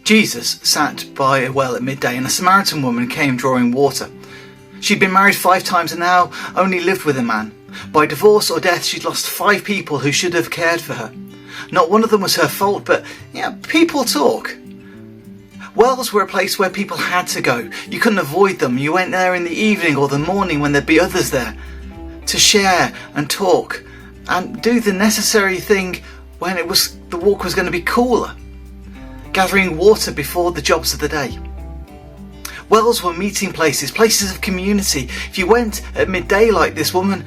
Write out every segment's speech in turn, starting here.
Jesus sat by a well at midday, and a Samaritan woman came drawing water. She'd been married 5 times and now only lived with a man. By divorce or death, she'd lost 5 people who should have cared for her. Not one of them was her fault, but people talk. Wells were a place where people had to go. You couldn't avoid them. You went there in the evening or the morning when there'd be others there, to share and talk and do the necessary thing when the walk was going to be cooler. Gathering water before the jobs of the day. Wells were meeting places, places of community. If you went at midday like this woman,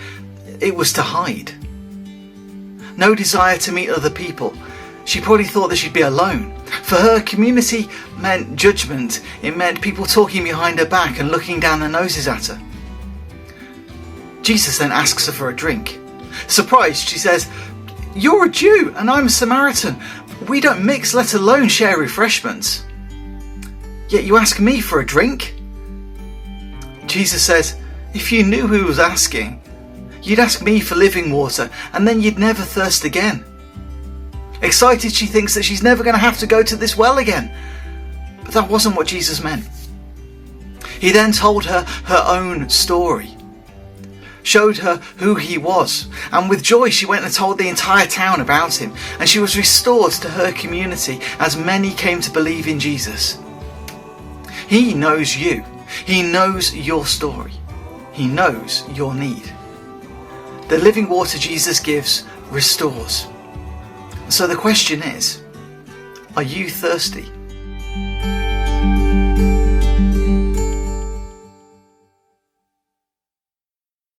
it was to hide. No desire to meet other people. She probably thought that she'd be alone. For her, community meant judgment. It meant people talking behind her back and looking down their noses at her. Jesus then asks her for a drink. Surprised, she says, "You're a Jew and I'm a Samaritan. We don't mix, let alone share refreshments. Yet you ask me for a drink?" Jesus says, "If you knew who was asking, you'd ask me for living water and then you'd never thirst again." Excited, she thinks that she's never going to have to go to this well again. But that wasn't what Jesus meant. He then told her her own story, showed her who he was, and with joy she went and told the entire town about him, and she was restored to her community as many came to believe in Jesus. He knows you. He knows your story. He knows your need. The living water Jesus gives restores. So the question is, are you thirsty?